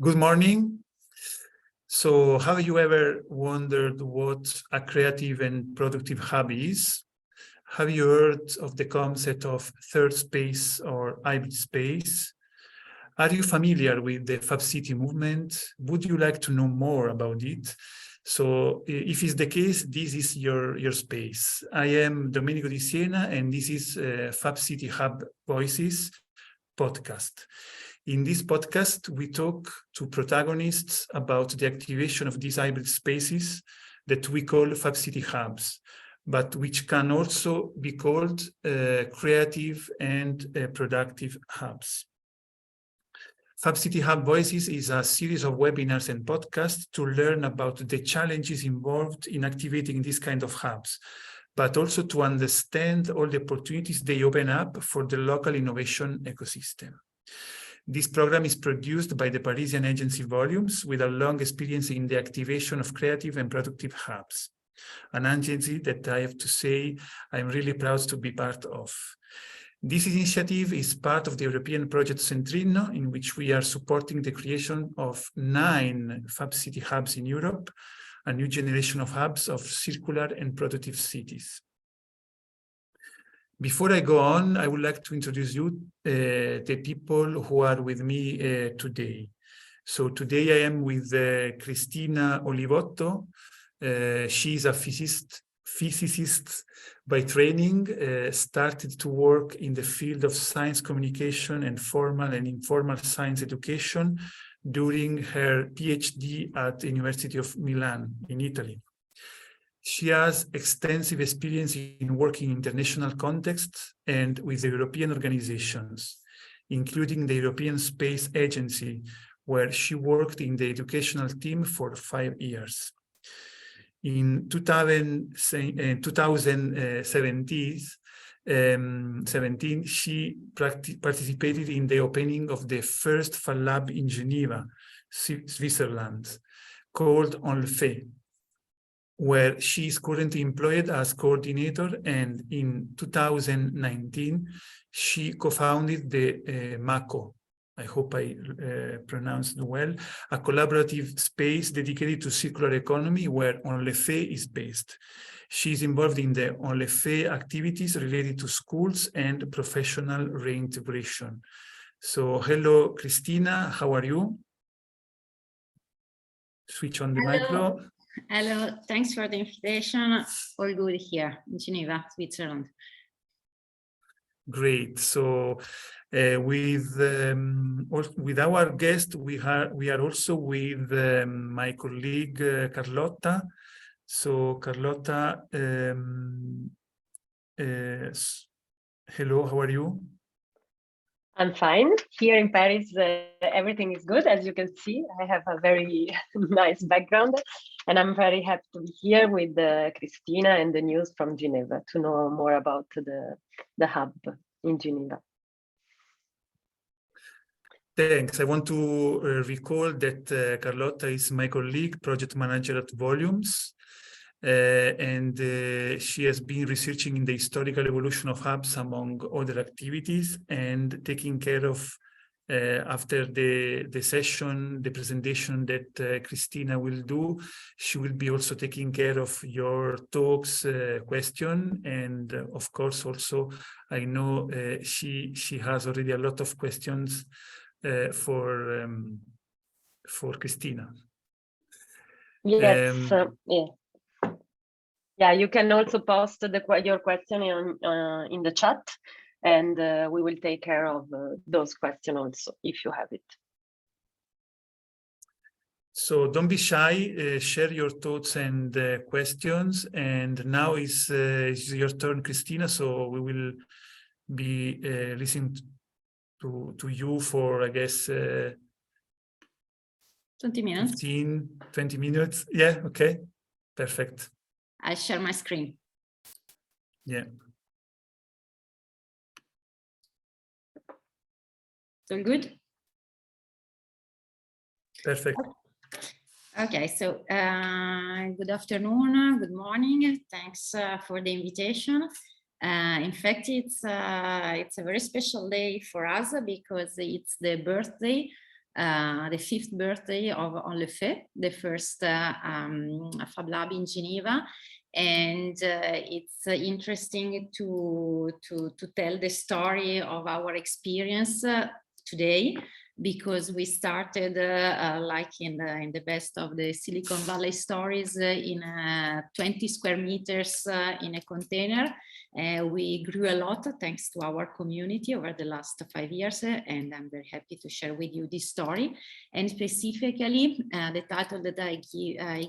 Good morning. So have you ever wondered what a creative and productive hub is? Have you heard of the concept of third space or hybrid space? Are you familiar with the Fab City movement? Would you like to know more about it? So if it's the case, this is your space. I am Domenico Di Siena, and this is Fab City Hub Voices podcast. In this podcast, we talk to protagonists about the activation of these hybrid spaces that we call Fab City Hubs, but which can also be called creative and productive hubs. Fab City Hub Voices is a series of webinars and podcasts to learn about the challenges involved in activating these kind of hubs, but also to understand all the opportunities they open up for the local innovation ecosystem. This program is produced by the Parisian agency Volumes, with a long experience in the activation of creative and productive hubs, an agency that I have to say I'm really proud to be part of. This initiative is part of the European project Centrino, in which we are supporting the creation of 9 Fab City Hubs in Europe, a new generation of hubs of circular and productive cities. Before I go on, I would like to introduce you the people who are with me today. So today I am with Cristina Olivotto. She is a physicist by training, started to work in the field of science communication and formal and informal science education during her PhD at the University of Milan in Italy. She has extensive experience in working in international contexts and with European organizations, including the European Space Agency, where she worked in the educational team for 5 years. In 2017, she participated in the opening of the first Fab Lab in Geneva, Switzerland, called On Le Fait, where she is currently employed as coordinator, and in 2019, she co-founded the MACO, I hope I pronounced well, a collaborative space dedicated to circular economy where On Le Fait is based. She is involved in the On Le Fait activities related to schools and professional reintegration. So hello, Cristina, how are you? Switch on the micro. Hello, thanks for the invitation. All good here in Geneva, Switzerland. Great. So with our guest, we are also with my colleague Carlotta. So Carlotta, hello, how are you? I'm fine. Here in Paris, everything is good. As you can see, I have a very nice background, and I'm very happy to be here with Cristina and the news from Geneva to know more about the hub in Geneva. Thanks. I want to recall that Carlotta is my colleague, project manager at Volumes, and she has been researching in the historical evolution of hubs among other activities, and taking care of, after the session, the presentation that Cristina will do, she will be also taking care of your talks, question, and of course also I know she has already a lot of questions for Cristina. Yes, yeah, you can also post your question in the chat, and we will take care of those questions also if you have it. So don't be shy, share your thoughts and questions. And now is your turn, Cristina. So we will be listening to you for, I guess, 20 minutes. 15, 20 minutes. Yeah, okay, perfect. I share my screen. Yeah. So good? Perfect. Okay, so good afternoon, good morning. Thanks for the invitation. In fact, it's a very special day for us because it's the birthday the 5th birthday of On Le Fait, the first Fab Lab in Geneva. And it's interesting to tell the story of our experience today, because we started like in the best of the Silicon Valley stories in 20 square meters in a container. We grew a lot thanks to our community over the last 5 years, and I'm very happy to share with you this story. And specifically, the title that I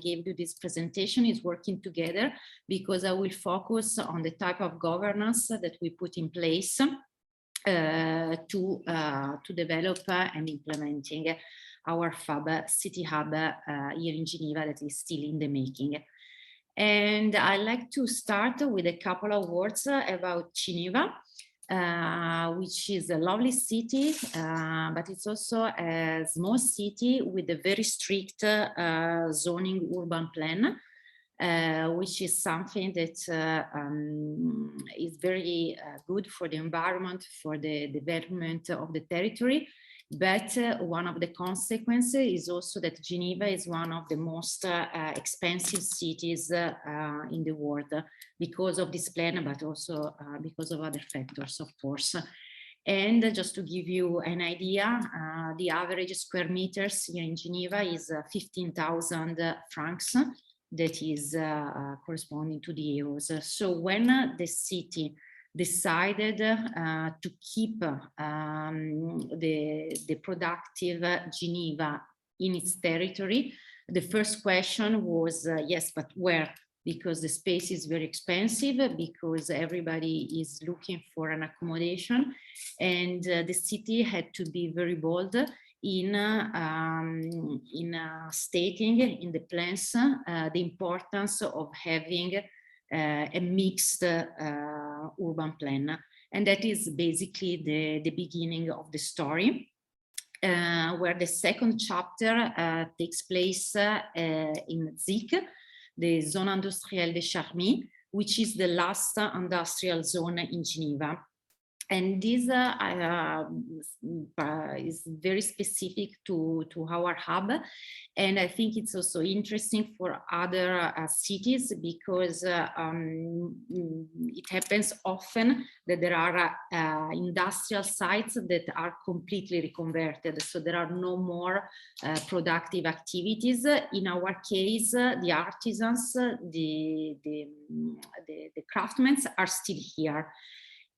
gave to this presentation is Working Together, because I will focus on the type of governance that we put in place to develop and implementing our Fab City Hub here in Geneva that is still in the making. And I'd like to start with a couple of words about Geneva, which is a lovely city, but it's also a small city with a very strict zoning urban plan. Which is something that is very good for the environment, for the development of the territory. But one of the consequences is also that Geneva is one of the most expensive cities in the world because of this plan, but also because of other factors, of course. And just to give you an idea, the average square meters here in Geneva is 15,000 francs. That is corresponding to the euros. So when the city decided to keep the productive Geneva in its territory, the first question was, yes, but where? Because the space is very expensive, because everybody is looking for an accommodation, and the city had to be very bold in stating in the plans the importance of having a mixed urban plan. And that is basically the beginning of the story, where the second chapter takes place in ZIC, the Zone Industrielle de Charmy, which is the last industrial zone in Geneva. And this is very specific to our hub. And I think it's also interesting for other cities, because it happens often that there are industrial sites that are completely reconverted. So there are no more productive activities. In our case, the artisans, the craftsmen are still here.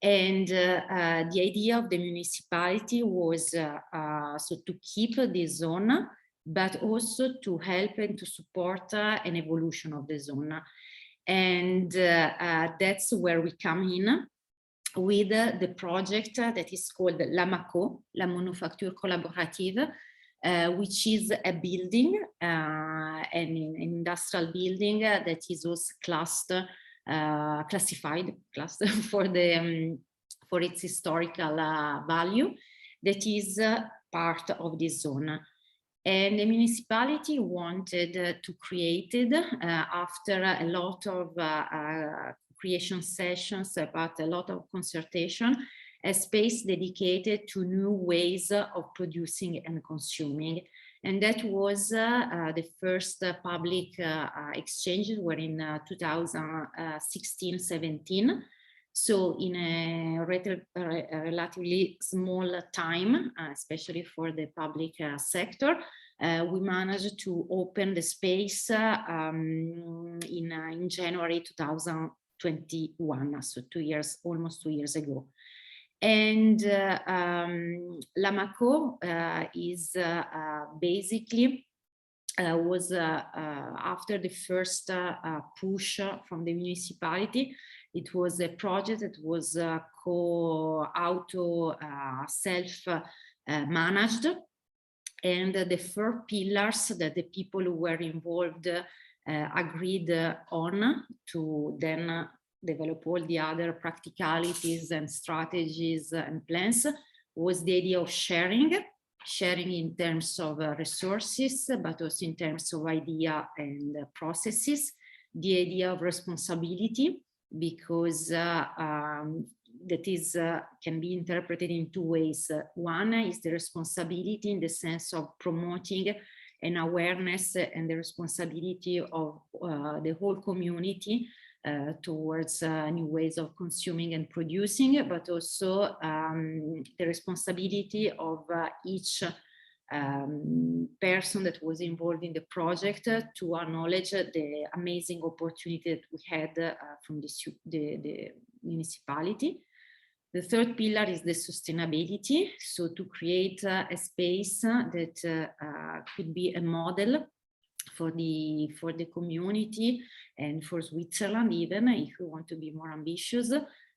And the idea of the municipality was so to keep the zone, but also to help and to support an evolution of the zone. And that's where we come in with the project that is called La MACO, La Manufacture Collaborative, which is a building, an industrial building that is also classified for its historical value, that is part of this zone. And the municipality wanted to create it after a lot of creation sessions, about a lot of consultation, a space dedicated to new ways of producing and consuming. And that was the first public exchanges were in 2016-17. So in a relatively small time, especially for the public sector, we managed to open the space in January 2021, so almost 2 years ago. And La MACO is basically was after the first push from the municipality. It was a project that was self-managed, and the 4 pillars that the people who were involved agreed on to then develop all the other practicalities and strategies and plans was the idea of sharing in terms of resources, but also in terms of idea and processes, the idea of responsibility, because that is can be interpreted in two ways. One is the responsibility in the sense of promoting an awareness and the responsibility of the whole community towards new ways of consuming and producing, but also the responsibility of each person that was involved in the project to acknowledge the amazing opportunity that we had from the municipality. The third pillar is the sustainability. So to create a space that could be a model for the community and for Switzerland, even if we want to be more ambitious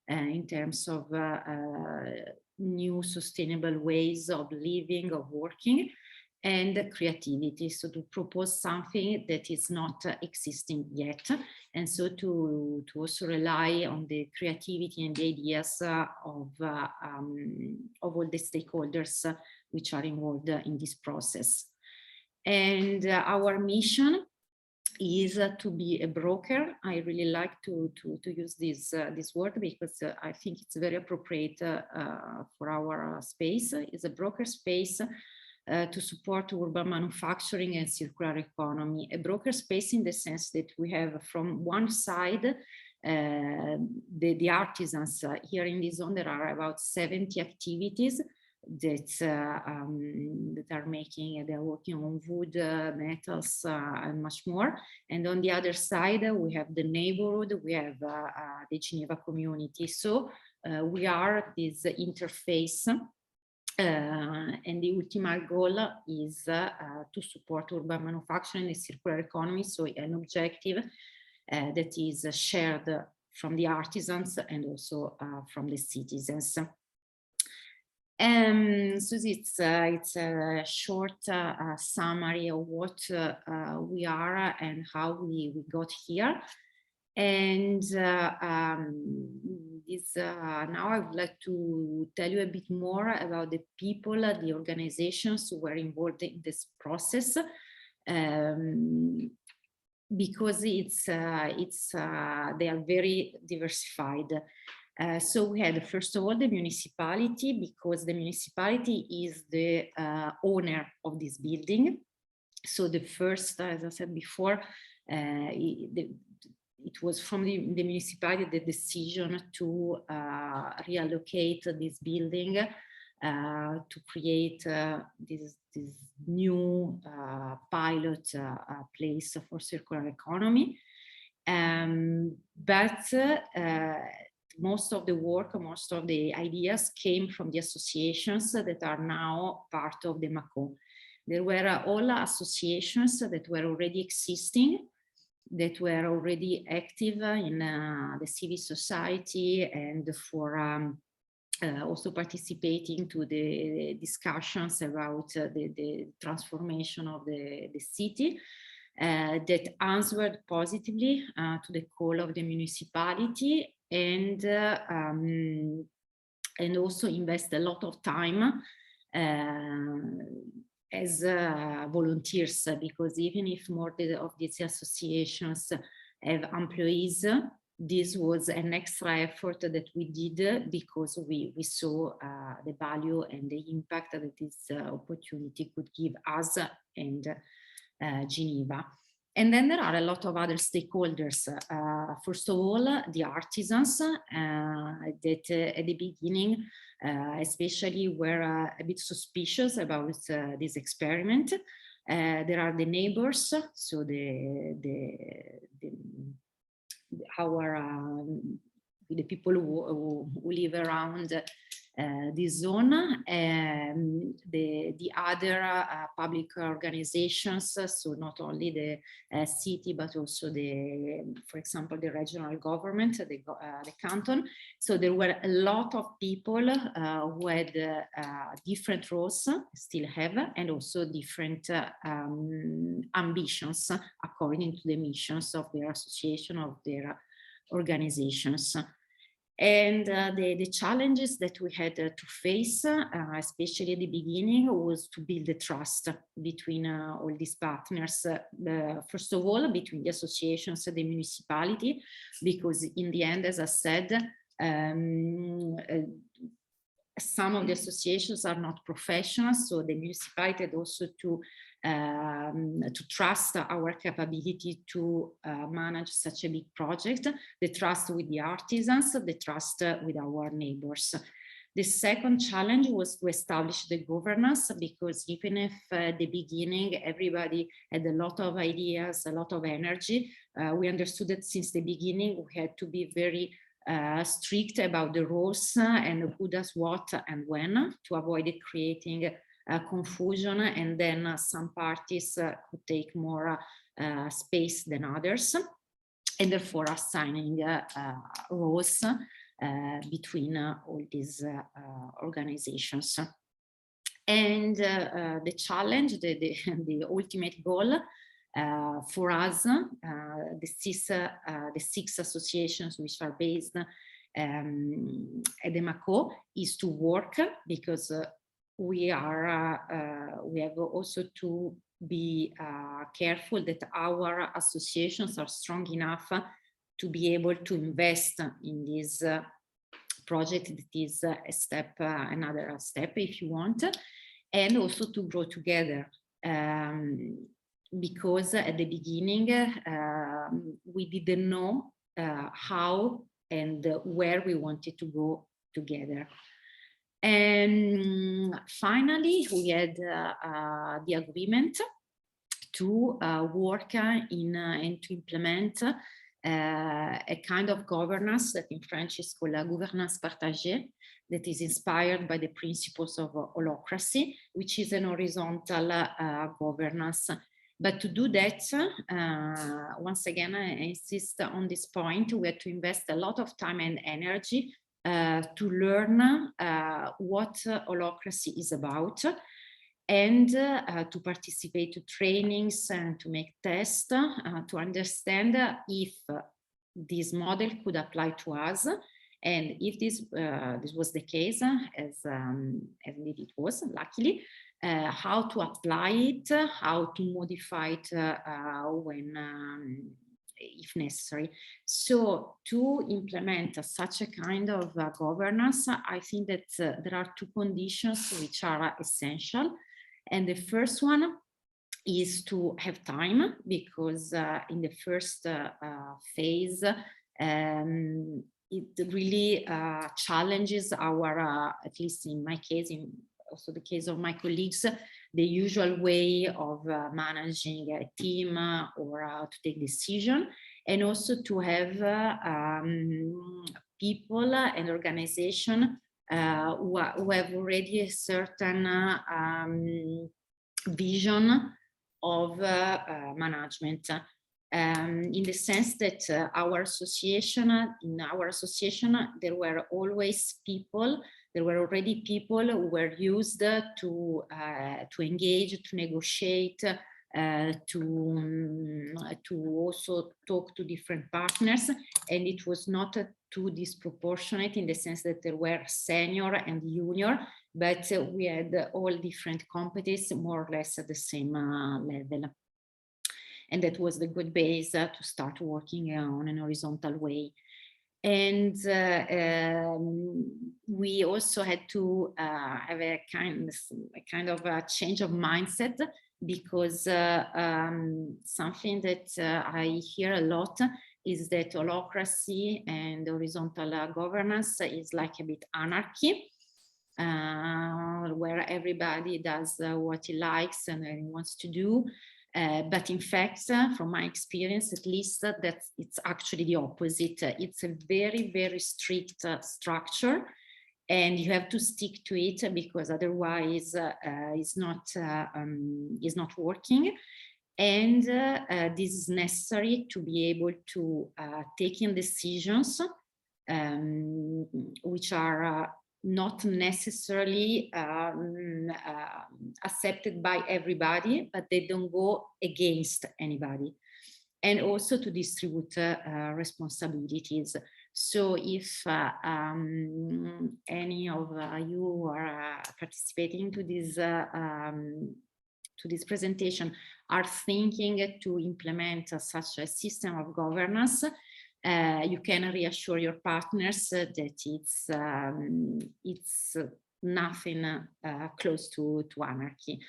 in terms of new sustainable ways of living, of working, and creativity. So to propose something that is not existing yet, and so to also rely on the creativity and the ideas of all the stakeholders which are involved in this process. And our mission is to be a broker. I really like to use this word because I think it's very appropriate for our space. It's a broker space to support urban manufacturing and circular economy. A broker space in the sense that we have from one side the artisans. Here in this zone there are about 70 activities that are making, they're working on wood, metals, and much more. And on the other side, we have the neighborhood, we have the Geneva community. So we are this interface, and the ultimate goal is to support urban manufacturing and circular economy. So an objective that is shared from the artisans and also from the citizens. So it's a short summary of what we are and how we got here. And now I would like to tell you a bit more about the people, the organizations who were involved in this process, because they are very diversified. So we had, first of all, the municipality, because the municipality is the owner of this building. So the first, as I said before, it was from the municipality the decision to reallocate this building to create this new pilot place for circular economy. But most of the work, most of the ideas came from the associations that are now part of the MACO. There were all associations that were already existing, that were already active in the civil society and for also participating to the discussions about the transformation of the city. That answered positively to the call of the municipality, and also invest a lot of time as volunteers, because even if more of these associations have employees, this was an extra effort that we did because we saw the value and the impact that this opportunity could give us and Geneva. And then there are a lot of other stakeholders. First of all, the artisans that at the beginning, especially were a bit suspicious about this experiment. There are the neighbors, so the people who live around this zone, the other public organizations, so not only the city, but also for example, the regional government, the canton. So there were a lot of people who had different roles, still have, and also different ambitions according to the missions of their association, of their organizations. And the challenges that we had to face, especially at the beginning, was to build the trust between all these partners. First of all, between the associations and the municipality, because in the end, as I said, Some of the associations are not professional, so the municipality had also to trust our capability to manage such a big project, the trust with the artisans, the trust with our neighbors. The second challenge was to establish the governance, because even if at the beginning everybody had a lot of ideas, a lot of energy, we understood that since the beginning we had to be very strict about the roles and who does what and when, to avoid creating confusion, and then some parties could take more space than others, and therefore assigning roles between all these organizations. And the challenge, the ultimate goal for us, the six associations which are based at the MACO, is to work, because we have also to be careful that our associations are strong enough to be able to invest in this project that is a step, another step if you want, and also to grow together. Because at the beginning we didn't know how and where we wanted to go together. And finally, we had the agreement to work in and to implement a kind of governance that in French is called a gouvernance partagée, that is inspired by the principles of holacracy, which is an horizontal governance. But to do that, once again, I insist on this point, we had to invest a lot of time and energy to learn what holacracy is about, and to participate to trainings and to make tests to understand if this model could apply to us, and if this was the case, as indeed it was, luckily, how to apply it, how to modify it when if necessary. So to implement such a kind of governance, I think that there are two conditions which are essential. And the first one is to have time, because in the first phase, it really challenges our, at least in my case, in also the case of my colleagues, the usual way of managing a team or to take decision, and also to have people and organization who have already a certain vision of management. In the sense that our association, there were always people. There were already people who were used to engage, to negotiate, to also talk to different partners, and it was not too disproportionate in the sense that there were senior and junior, but we had all different competencies more or less at the same level. And that was the good base to start working on an horizontal way. And we also had to have a kind of a change of mindset, because something that I hear a lot is that holacracy and horizontal governance is like a bit anarchy, where everybody does what he likes and wants to do. But in fact, from my experience, at least, that it's actually the opposite. It's a very, very strict structure, and you have to stick to it, because otherwise it's not working. And this is necessary to be able to take in decisions which are not necessarily accepted by everybody, but they don't go against anybody. And also to distribute responsibilities. So if any of you are participating to this presentation are thinking to implement such a system of governance, you can reassure your partners that it's nothing close to anarchy.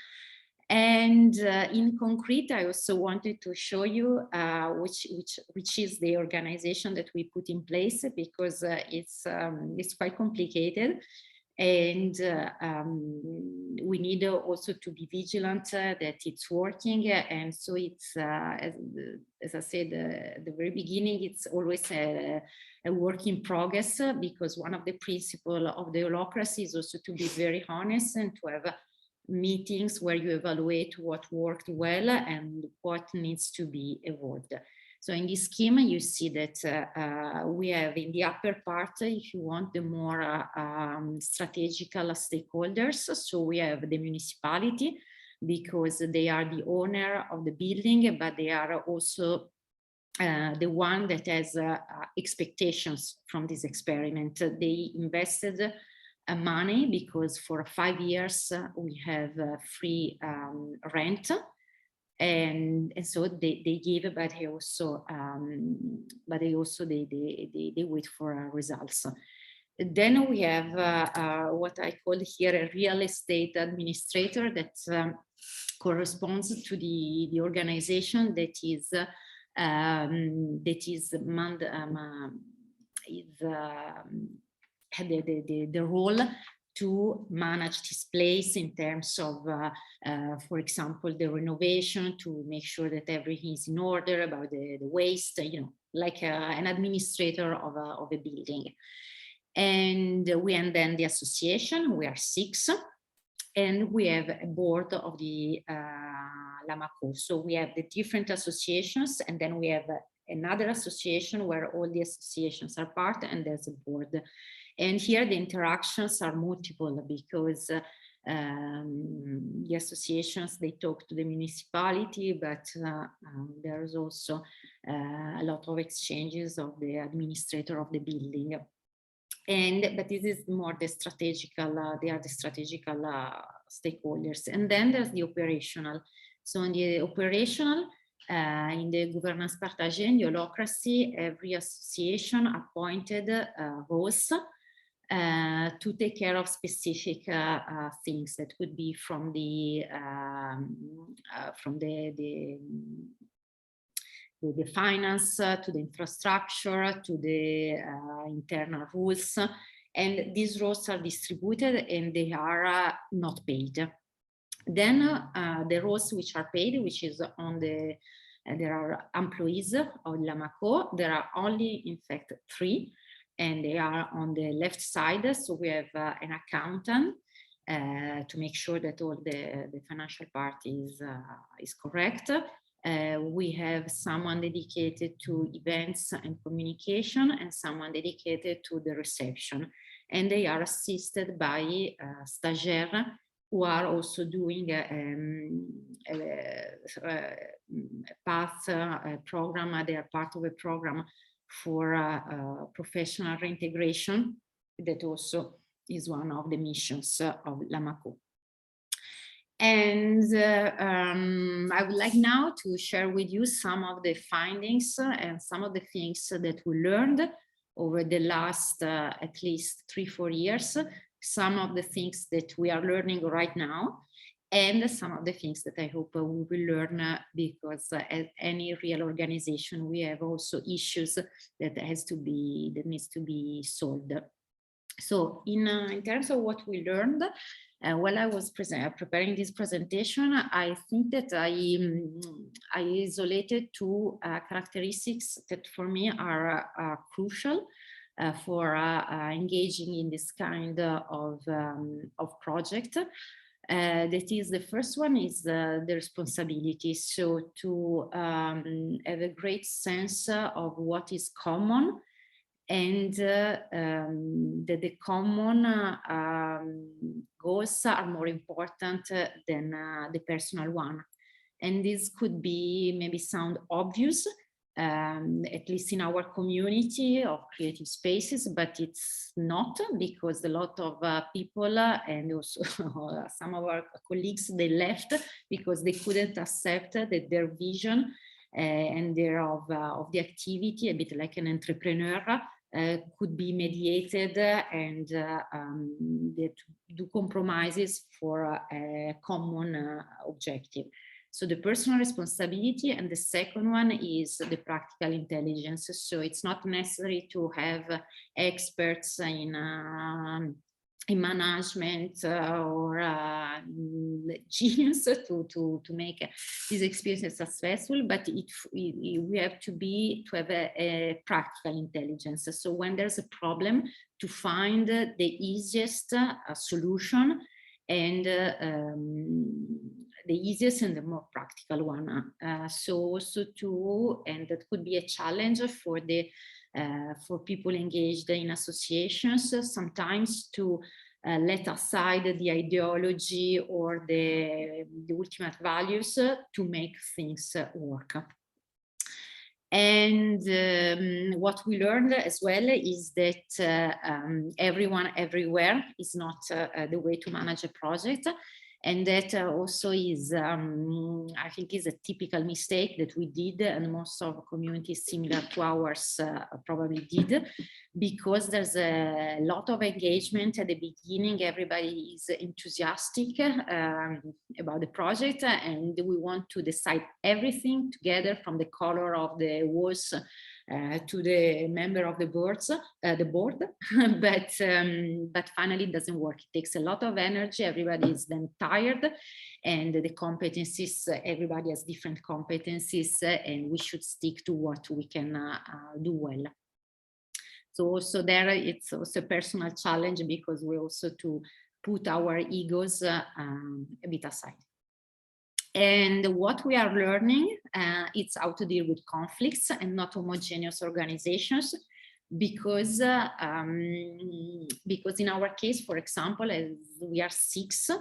And in concrete, I also wanted to show you which is the organization that we put in place, because it's quite complicated, and we need also to be vigilant that it's working. And so it's as I said at the very beginning, it's always a work in progress, because one of the principles of the holacracy is also to be very honest and to have meetings where you evaluate what worked well and what needs to be evolved. So in this scheme, you see that we have in the upper part, if you want, the more strategical stakeholders. So we have the municipality, because they are the owner of the building, but they are also the one that has expectations from this experiment. They invested money, because for 5 years we have free rent, and so they give, but they also they wait for results. Then we have what I call here a real estate administrator that corresponds to the organization that is the role to manage this place in terms of, for example, the renovation, to make sure that everything is in order, about the waste, you know, like an administrator of a building. And then the association, we are 6, and we have a board of the Lamaco. So we have the different associations, and then we have another association where all the associations are part, and there's a board. And here the interactions are multiple, because the associations, they talk to the municipality, but there's also a lot of exchanges of the administrator of the building. But this is more the strategical, they are the strategical stakeholders. And then there's the operational. So in the operational, in the gouvernance partagée, in the holacracy, every association appointed roles to take care of specific things that could be from the finance to the infrastructure to the internal rules, and these roles are distributed and they are not paid. Then the roles which are paid, which is on the there are employees of Lamaco. There are only, in fact, 3. And they are on the left side. So we have an accountant to make sure that all the financial part is correct. We have someone dedicated to events and communication, and someone dedicated to the reception. And they are assisted by stagiaires who are also doing a program. They are part of a program for professional reintegration. That also is one of the missions of Lamaco. And I would like now to share with you some of the findings and some of the things that we learned over the last at least 3-4 years, some of the things that we are learning right now, and some of the things that I hope we will learn, because as any real organization, we have also issues that needs to be solved. So in terms of what we learned, while I was preparing this presentation, I think that I isolated 2 characteristics that for me are crucial for engaging in this kind of project. That is, the first one is the responsibility. So to have a great sense of what is common, and that the common goals are more important than the personal one. And this could be maybe sound obvious, at least in our community of creative spaces, but it's not, because a lot of people and also some of our colleagues, they left because they couldn't accept that their vision and thereof of the activity, a bit like an entrepreneur, could be mediated and do compromises for a common objective. So the personal responsibility, and the second one is the practical intelligence. So it's not necessary to have experts in management or genius to make this experience successful, but we have to have a practical intelligence. So when there's a problem, to find the easiest solution, and the easiest and the more practical one. So also and that could be a challenge for people engaged in associations, sometimes to let aside the ideology or the ultimate values to make things work. And what we learned as well is that everyone everywhere is not the way to manage a project. And that also is, I think, is a typical mistake that we did, and most of communities similar to ours probably did, because there's a lot of engagement at the beginning. Everybody is enthusiastic about the project, and we want to decide everything together, from the color of the walls to the member of the board, but finally it doesn't work. It takes a lot of energy. Everybody is then tired, and the competencies, everybody has different competencies, and we should stick to what we can do well. So also there, it's also a personal challenge, because we also to put our egos a bit aside. And what we are learning, it's how to deal with conflicts and not homogeneous organizations, because in our case, for example, as we are 6,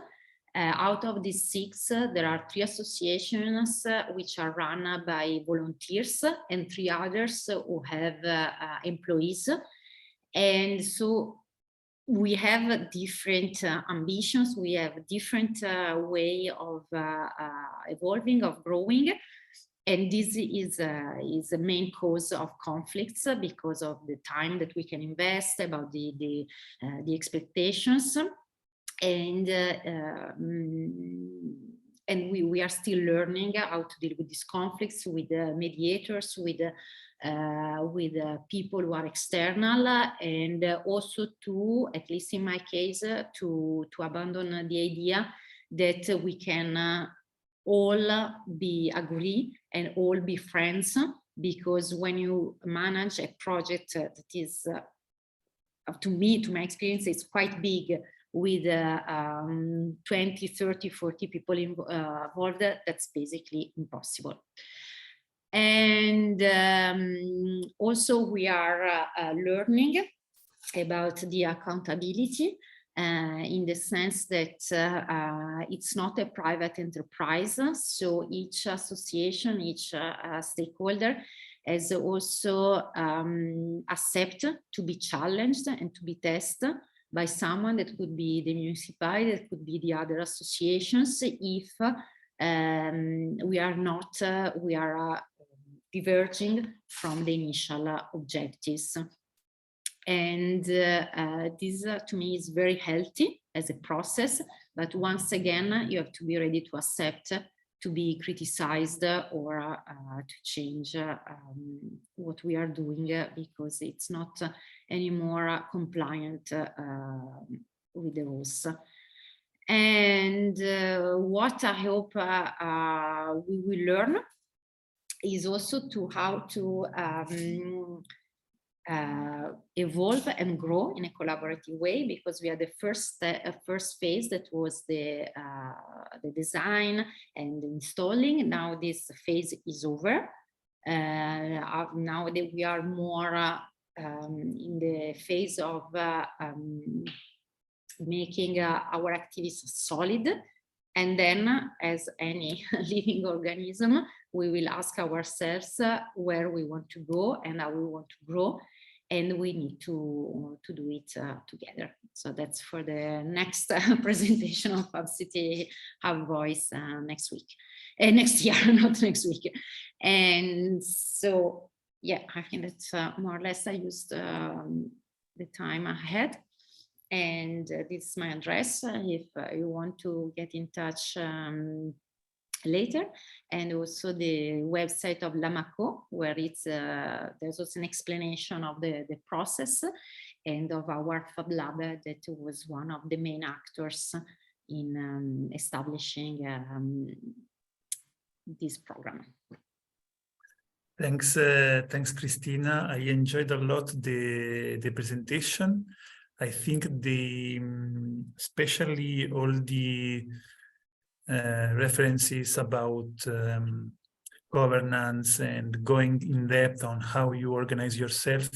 out of these 6, there are 3 associations which are run by volunteers, and 3 others who have employees. And so we have different ambitions, we have different way of evolving, of growing, and this is a main cause of conflicts, because of the time that we can invest, about the expectations, and we are still learning how to deal with these conflicts, with mediators, with people who are external, and also to, at least in my case, to abandon the idea that we can all agree and all be friends, because when you manage a project that is, to my experience, it's quite big, with 20, 30, 40 people involved, that's basically impossible. And also we are learning about the accountability, in the sense that it's not a private enterprise. So each association, each stakeholder has also accept to be challenged and to be tested by someone. That could be the municipality, that could be the other associations, if we are diverging from the initial objectives. And this to me is very healthy as a process, but once again you have to be ready to accept to be criticized or to change what we are doing, because it's not anymore compliant with the rules. And what I hope we will learn is also how to evolve and grow in a collaborative way, because we had the first phase that was the design and installing. Now this phase is over. Now that we are more in the phase of making our activities solid, and then, as any living organism, we will ask ourselves where we want to go and how we want to grow, and we need to do it together. So that's for the next presentation of Fab City Hub Voice next week. next year, not next week. And so, yeah, I think that's more or less I used the time I had. And this is my address if you want to get in touch later, and also the website of Lamaco, where it's there's also an explanation of the process and of our Fab Lab that was one of the main actors in establishing this program. Thanks, thanks, Christina. I enjoyed a lot the presentation. I think especially all the references about governance and going in depth on how you organize yourself.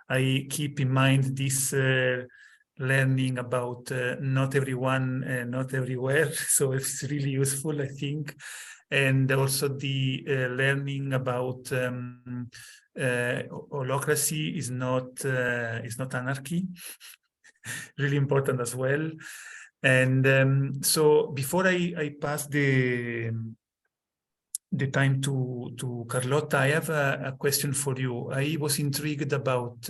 I keep in mind this learning about not everyone, not everywhere. So it's really useful, I think. And also the learning about holacracy is not anarchy. Really important as well. And so before I pass the time to Carlotta, I have a question for you. I was intrigued about,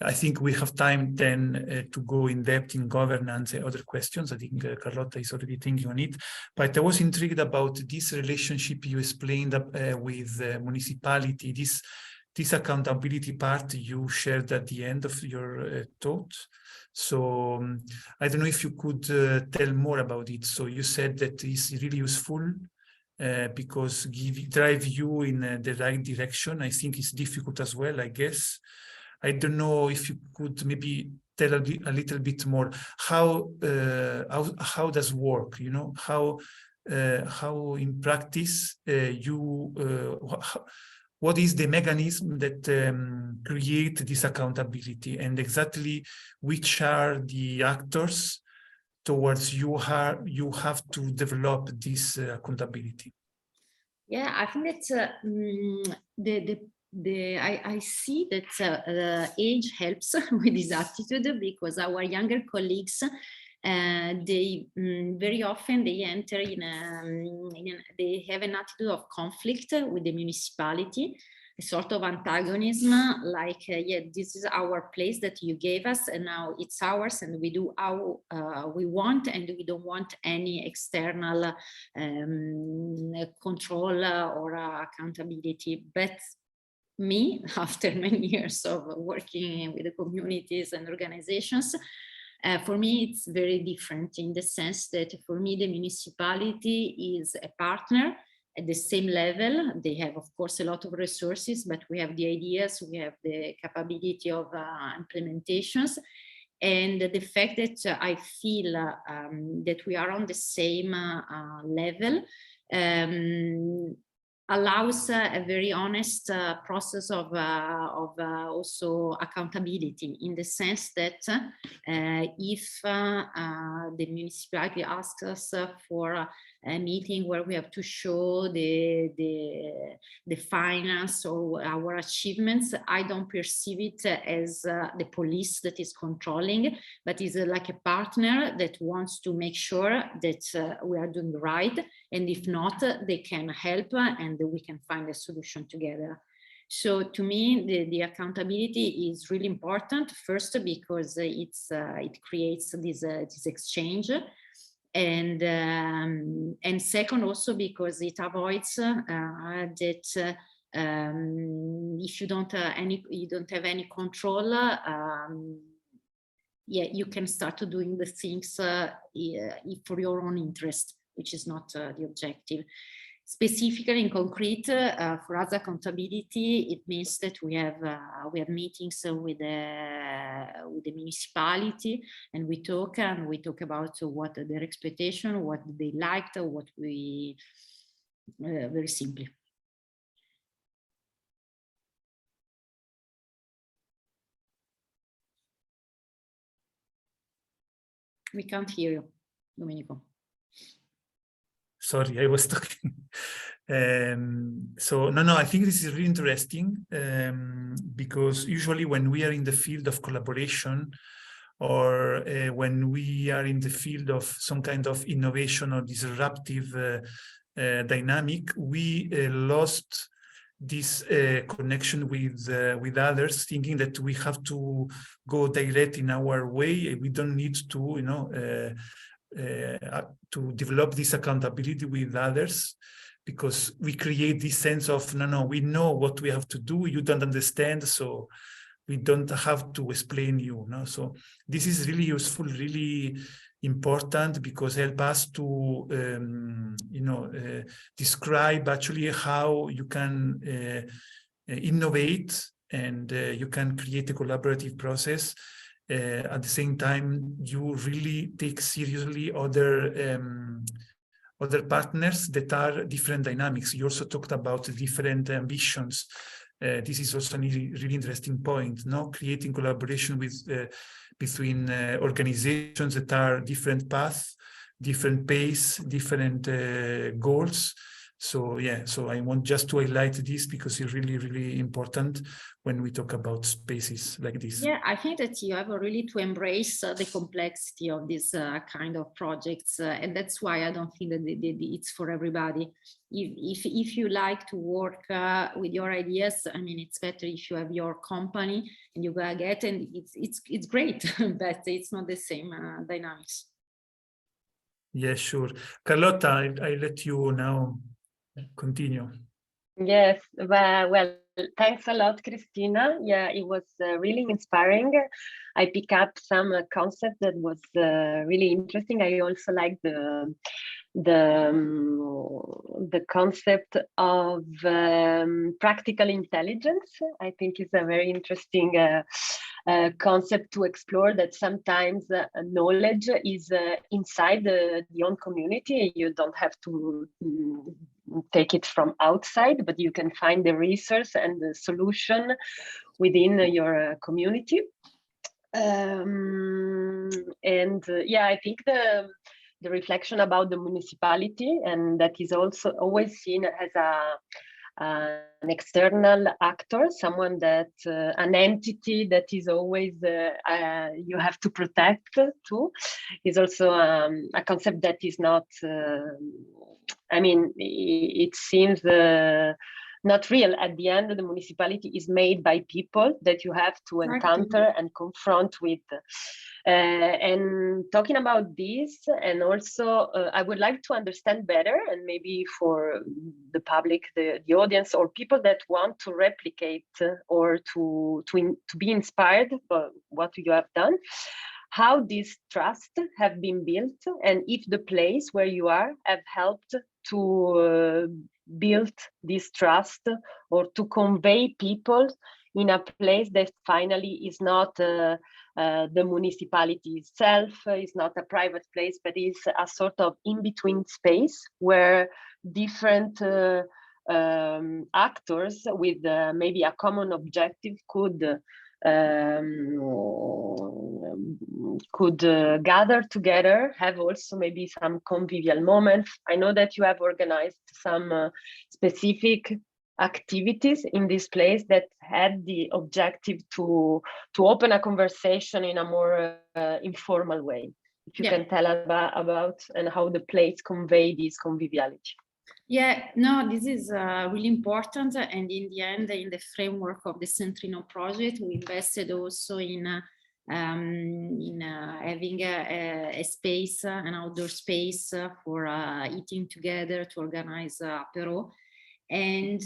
I think we have time then to go in depth in governance and other questions. I think Carlotta is already thinking on it, but I was intrigued about this relationship you explained with municipality, this accountability part you shared at the end of your talk. So I don't know if you could tell more about it. So you said that it's really useful because drive you in the right direction. I think it's difficult as well, I guess. I don't know if you could maybe tell a little bit more how does work, you know, how in practice what is the mechanism that create this accountability, and exactly which are the actors towards you have to develop this accountability? Yeah, I think that I see that age helps with this attitude, because our younger colleagues, they very often they enter they have an attitude of conflict with the municipality, a sort of antagonism, like yeah, this is our place that you gave us and now it's ours and we do how we want, and we don't want any external control or accountability. But me, after many years of working with the communities and organizations, for me, it's very different, in the sense that for me, the municipality is a partner at the same level. They have, of course, a lot of resources, but we have the ideas, we have the capability of implementations. And the fact that I feel that we are on the same level allows a very honest process of also accountability, in the sense that if the municipality asks us for a meeting where we have to show the finance or our achievements, I don't perceive it as the police that is controlling, but is like a partner that wants to make sure that we are doing right, and if not, they can help and we can find a solution together. So to me, the accountability is really important, first because it creates this exchange, and second also because it avoids that if you don't have any control, yeah, you can start doing the things for your own interest, which is not the objective. Specifically in concrete, for us, accountability, it means that we have meetings with the municipality, and we talk about what their expectation, what they liked, what we very simply. We can't hear you, Domenico. Sorry, I was talking. So no, I think this is really interesting because usually when we are in the field of collaboration, or when we are in the field of some kind of innovation or disruptive dynamic, we lost this connection with others, thinking that we have to go direct in our way. We don't need to, to develop this accountability with others, because we create this sense of, no, we know what we have to do. You don't understand, so we don't have to explain you. No? So this is really useful, really important, because help us to, describe actually how you can innovate, and you can create a collaborative process. At the same time, you really take seriously other partners that are different dynamics. You also talked about different ambitions. This is also a really interesting point, no? Creating collaboration with between organizations that are different paths, different pace, different goals. So yeah, so I want just to highlight this, because it's really, really important when we talk about spaces like this. Yeah, I think that you have really to embrace the complexity of this kind of projects, and that's why I don't think that it's for everybody. If you like to work with your ideas, I mean, it's better if you have your company and you go get, and it's great, but it's not the same dynamics. Yeah, sure. Carlotta, I let you now continue. Yes, well, thanks a lot, Christina. Yeah, it was really inspiring. I pick up some concept that was really interesting. I also like the concept of practical intelligence. I think is a very interesting concept to explore, that sometimes knowledge is inside the own community. You don't have to take it from outside, but you can find the resource and the solution within your community. Yeah, I think the reflection about the municipality, and that is also always seen as an external actor, someone that an entity that is always you have to protect too, is also a concept that is not I mean, it seems not real. At the end, the municipality is made by people that you have to encounter and confront with. And talking about this, and also I would like to understand better, and maybe for the public, the audience, or people that want to replicate or to be inspired by what you have done, how this trust have been built, and if the place where you are have helped to build this trust, or to convey people in a place that finally is not the municipality itself, is not a private place, but is a sort of in-between space where different actors with maybe a common objective could gather together, have also maybe some convivial moments. I know that you have organized some specific activities in this place that had the objective to open a conversation in a more informal way. If you can tell us about and how the place convey this conviviality. Yeah, no, this is really important, and in the end, in the framework of the Centrino project, we invested also in having a space, an outdoor space for eating together, to organize apéro, and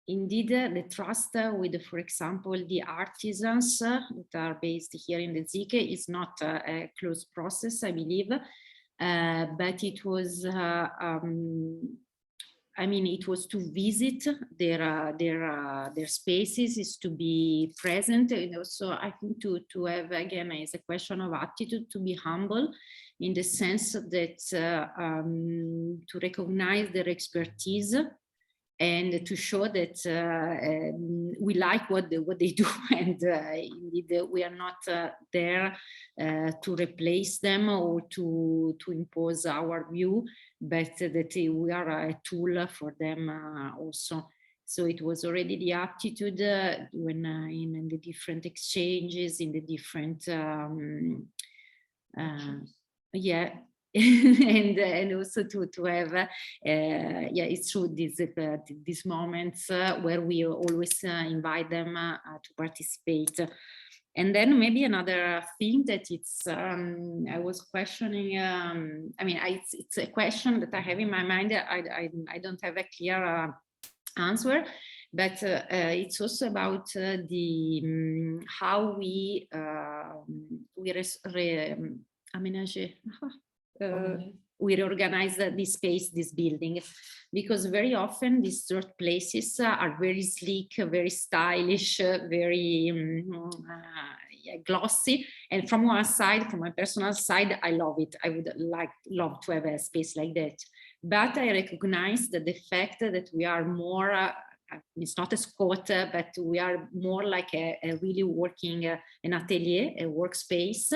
indeed the trust with, for example, the artisans that are based here in the ZIC is not a closed process, I believe. But it was, I mean, it was to visit their spaces, is to be present, and also I think to have, again, is a question of attitude, to be humble, in the sense that to recognize their expertise, and to show that we like what they do, and indeed we are not there to replace them or to impose our view, but that we are a tool for them also. So it was already the attitude when in the different exchanges, in the different and also to have yeah, it's true, these moments where we always invite them to participate. And then maybe another thing that it's I was questioning, I mean, it's a question that I have in my mind. I don't have a clear answer, but it's also about how we we reorganize this space, this building, because very often these third places are very sleek, very stylish, very yeah, glossy. And from one side, from my personal side, I love it. I would love to have a space like that. But I recognize that the fact that we are more, it's not a squat, but we are more like a really working, an atelier, a workspace.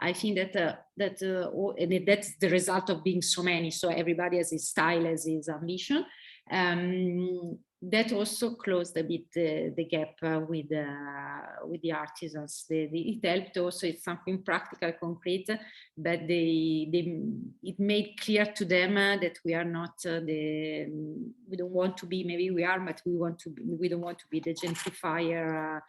I think that that's the result of being so many. So everybody has his style, has his ambition. That also closed a bit the gap with the artisans. It helped also. It's something practical, concrete, but it made clear to them that we are not we don't want to be. Maybe we are, but we don't want to be the gentrifier,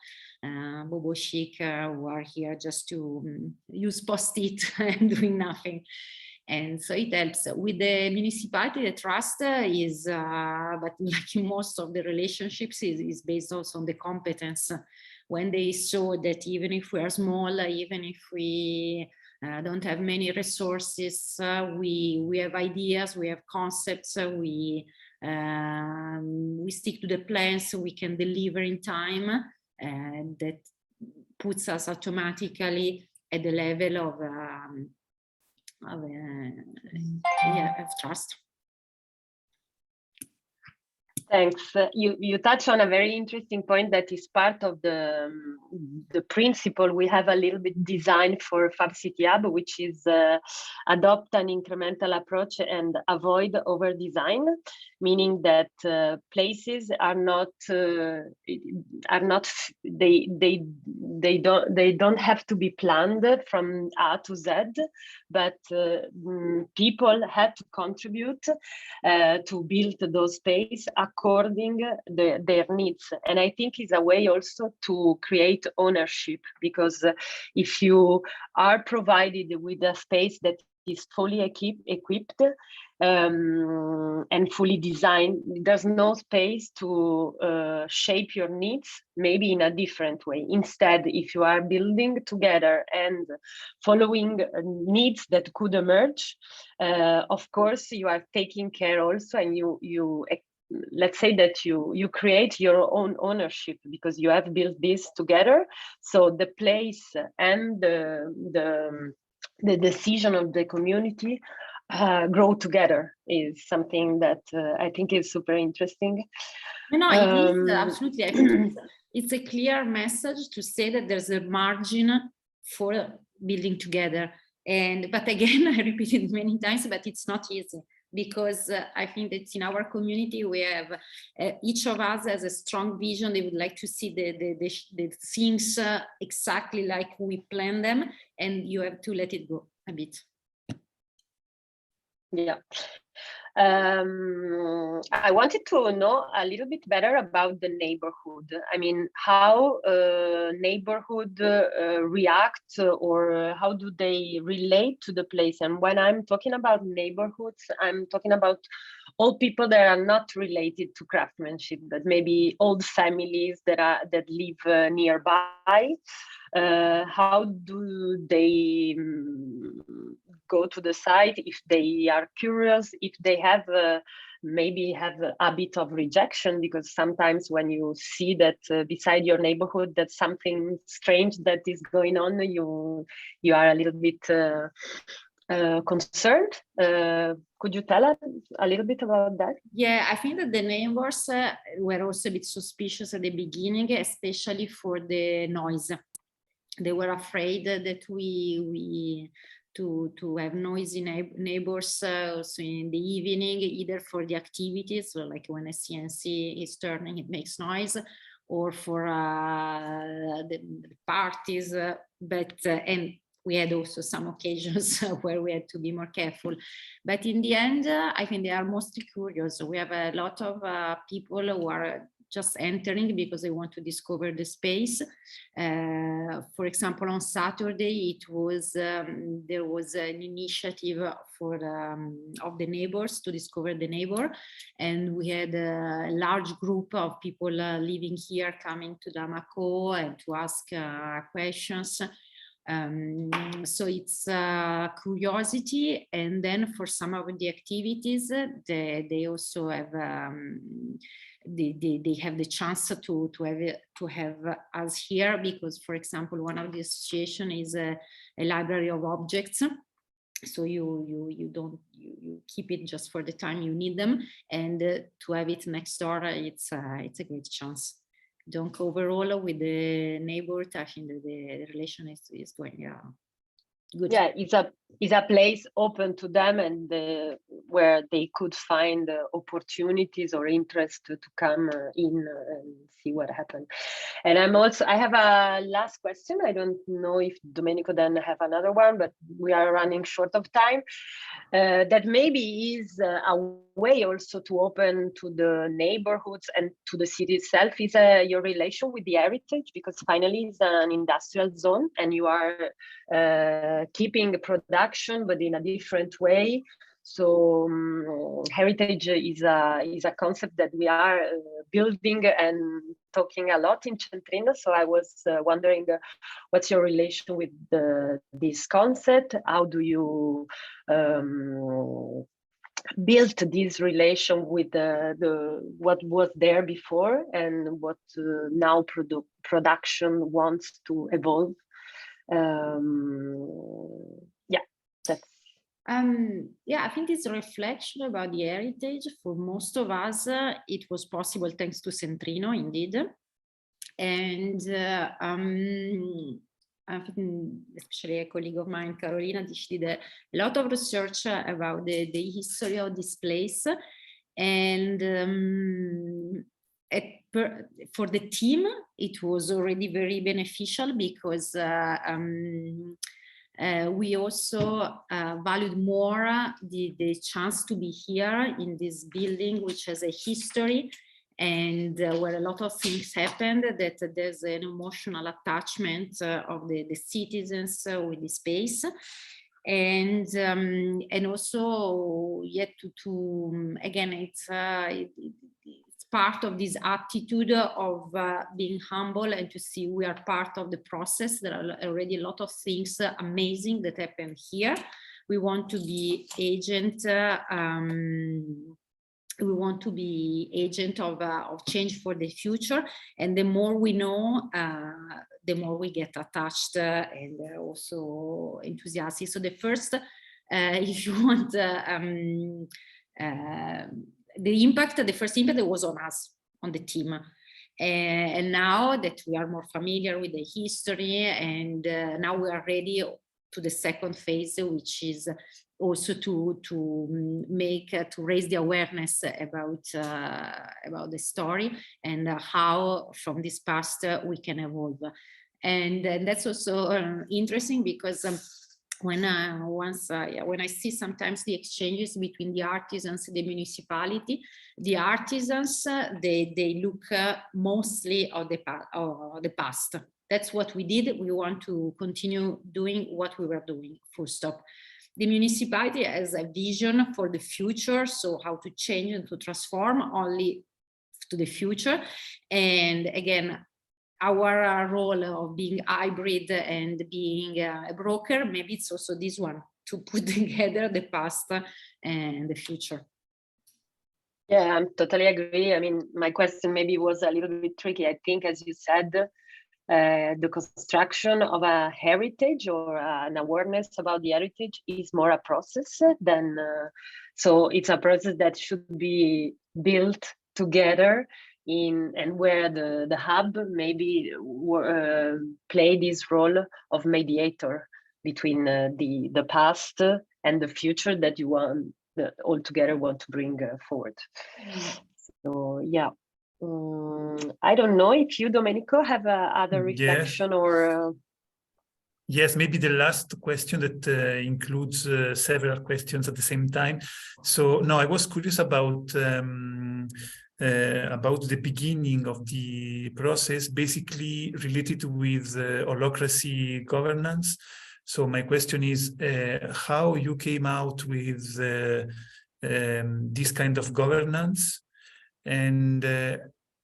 bobo chic who are here just to use post-it and doing nothing. And so it helps. With the municipality, the trust is, but like in most of the relationships, is based also on the competence. When they saw that even if we are small, even if we don't have many resources, we have ideas, we have concepts, we stick to the plans, so we can deliver in time, and that puts us automatically at the level of trust. Thanks. You touch on a very interesting point that is part of the principle we have a little bit designed for Fab City Hub, which is adopt an incremental approach and avoid over design, meaning that places are not they don't have to be planned from A to Z, but people have to contribute to build those space according their needs. And I think it's a way also to create ownership, because if you are provided with a space that is fully equipped and fully designed, there's no space to shape your needs maybe in a different way. Instead, if you are building together and following needs that could emerge, of course you are taking care also, and you let's say that you create your own ownership because you have built this together. So the place and the decision of the community grow together is something that I think is super interesting. No, it is absolutely. I think it's a clear message to say that there's a margin for building together. But again, I repeat it many times, but it's not easy, because I think that in our community we have each of us has a strong vision. They would like to see the things exactly like we plan them, and you have to let it go a bit. Yeah. I wanted to know a little bit better about the neighborhood. I mean, how neighborhood react, or how do they relate to the place? And when I'm talking about neighborhoods, I'm talking about all people that are not related to craftsmanship, but maybe old families that live nearby. How do they go to the site if they are curious, if they have maybe have a bit of rejection, because sometimes when you see that beside your neighborhood that's something strange that is going on, you are a little bit concerned. Could you tell us a little bit about that? Yeah, I think that the neighbors were also a bit suspicious at the beginning, especially for the noise. They were afraid that we to have noisy neighbors also in the evening, either for the activities, so like when a CNC is turning, it makes noise, or for the parties. And we had also some occasions where we had to be more careful. But in the end, I think they are mostly curious. We have a lot of people who are just entering because they want to discover the space. For example, on Saturday, it was there was an initiative for of the neighbors to discover the neighbor, and we had a large group of people living here coming to Bamako and to ask questions. So it's curiosity, and then for some of the activities, they also have they have the chance to have us here, because, for example, one of the association is a library of objects. So you keep it just for the time you need them, and to have it next door, it's a great chance. Donc overall, with the neighborhood, I think that the relation is going good. Yeah, it's a place open to them, and where they could find opportunities or interest to come in and see what happened. And I have a last question. I don't know if Domenico then have another one, but we are running short of time. That maybe is a way also to open to the neighborhoods and to the city itself, is your relation with the heritage, because finally it's an industrial zone and you are keeping production but in a different way. So heritage is a concept that we are building and talking a lot in Centrino. So I was wondering, what's your relation with this concept? How do you build this relation with what was there before and what now production wants to evolve? Yeah, that's. Yeah, I think it's a reflection about the heritage. For most of us, it was possible thanks to Centrino, indeed. And I think, especially a colleague of mine, Carolina, she did a lot of research about the history of this place. And for the team, it was already very beneficial, because we also valued more the chance to be here in this building, which has a history, and where a lot of things happened, that there's an emotional attachment of the citizens with the space. And also yet to again, it's part of this attitude of being humble and to see we are part of the process. There are already a lot of things amazing that happen here. We want to be agent. We want to be agent of change for the future, and the more we know, the more we get attached and also enthusiastic. So the first, if you want, the first impact was on us, on the team. And now that we are more familiar with the history, and now we are ready to the second phase, which is also to raise the awareness about the story and how from this past we can evolve. And that's also interesting, because when I see sometimes the exchanges between the artisans and the municipality, the artisans, they look mostly at the past. That's what we did. We want to continue doing what we were doing, full stop. The municipality has a vision for the future, so how to change and to transform only to the future. And again, our role of being hybrid and being a broker, maybe it's also this one, to put together the past and the future. Yeah, I totally agree. I mean, my question maybe was a little bit tricky. I think, as you said, the construction of a heritage or an awareness about the heritage is more a process than, so it's a process that should be built together and where the hub maybe play this role of mediator between the past and the future that you all together want to bring forward. So yeah. I don't know if you, Domenico, have other reflection or. Yes, maybe the last question that includes several questions at the same time. So, no, I was curious about the beginning of the process, basically related with holacracy governance. So my question is how you came out with this kind of governance, and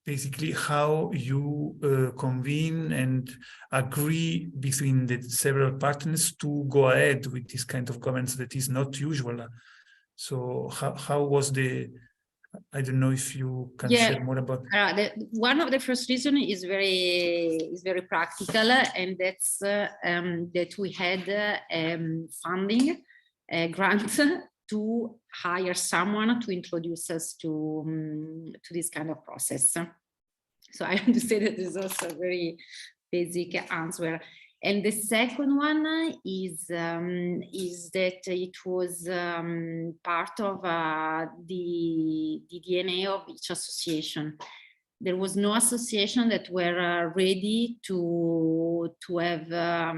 basically how you convene and agree between the several partners to go ahead with this kind of governance that is not usual. So how was I don't know if you can share more about. One of the first reason is very practical, and that's that we had funding grant to hire someone to introduce us to this kind of process. So I have to say that this is also a very basic answer. And the second one is that it was part of the DNA of each association. There was no association that were ready to have a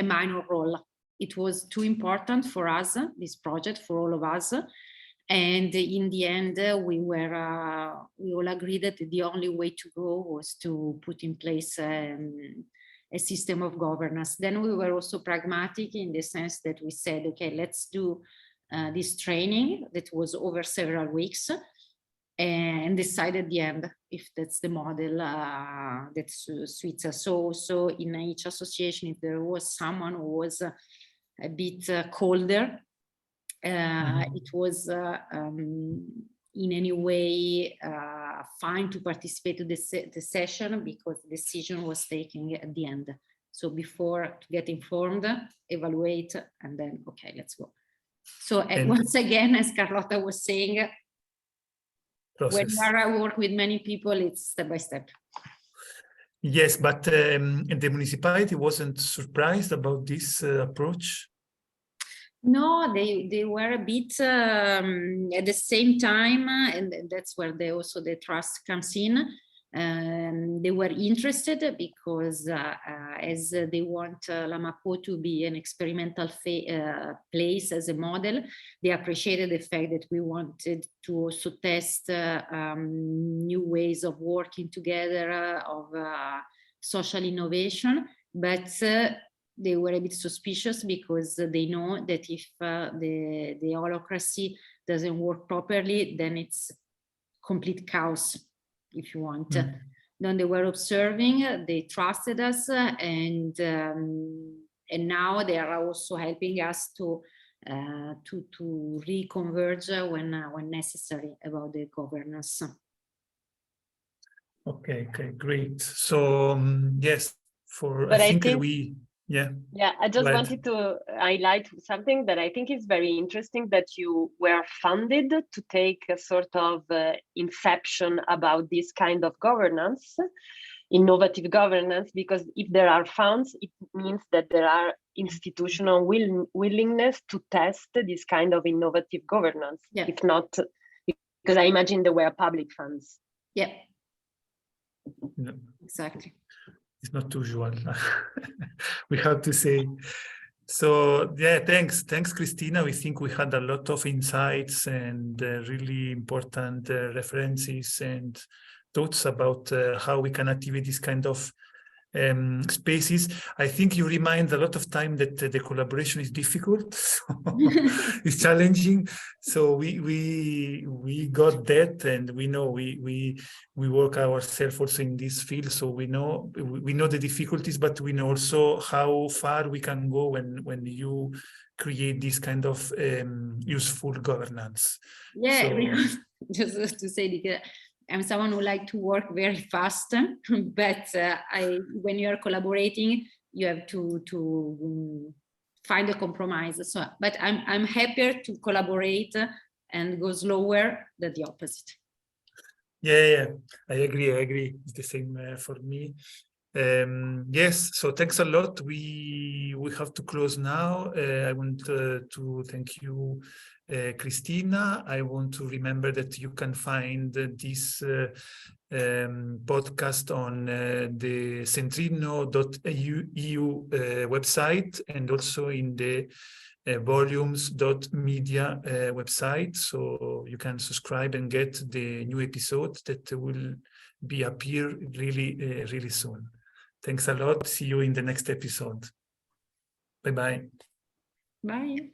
minor role. It was too important for us, this project, for all of us. And in the end, we all agreed that the only way to go was to put in place a system of governance. Then we were also pragmatic in the sense that we said, okay, let's do this training that was over several weeks, and decide at the end if that's the model that suits us. So in each association, if there was someone who was a bit colder, it was in any way fine to participate in the session, because the decision was taken at the end. So before, to get informed, evaluate, and then, okay, let's go. So once again, as Carlotta was saying, when you work with many people, it's step by step. Yes, but the municipality wasn't surprised about this approach? No, they were a bit at the same time, and that's where also the trust comes in. They were interested because as they want Lamapo to be an experimental place as a model, they appreciated the fact that we wanted to also test new ways of working together, of social innovation, but they were a bit suspicious because they know that if the holacracy doesn't work properly, then it's complete chaos, if you want. Then they were observing, they trusted us, and now they are also helping us to reconverge when necessary about the governance. Okay, great. So yes, I just wanted to highlight something that I think is very interesting, that you were funded to take a sort of inception about this kind of governance, innovative governance, because if there are funds, it means that there are institutional willingness to test this kind of innovative governance. Yeah. If not, because I imagine there were public funds. Yeah. No. Exactly. It's not usual, we have to say. So yeah, thanks Cristina. We think we had a lot of insights and really important references and thoughts about how we can activate this kind of spaces. I think you remind a lot of time that the collaboration is difficult, so it's challenging. So we got that, and we know we work ourselves also in this field. So we know the difficulties, but we know also how far we can go when you create this kind of useful governance. Yeah, so, just to say that I'm someone who likes to work very fast, but when you are collaborating, you have to find a compromise. So, but I'm happier to collaborate and go slower than the opposite. Yeah, I agree. It's the same for me. Yes, so thanks a lot. We have to close now. I want to thank you, Christina. I want to remember that you can find this podcast on the centrino.eu website, and also in the volumes.media website. So you can subscribe and get the new episode that will be appear really soon. Thanks a lot. See you in the next episode. Bye-bye. Bye.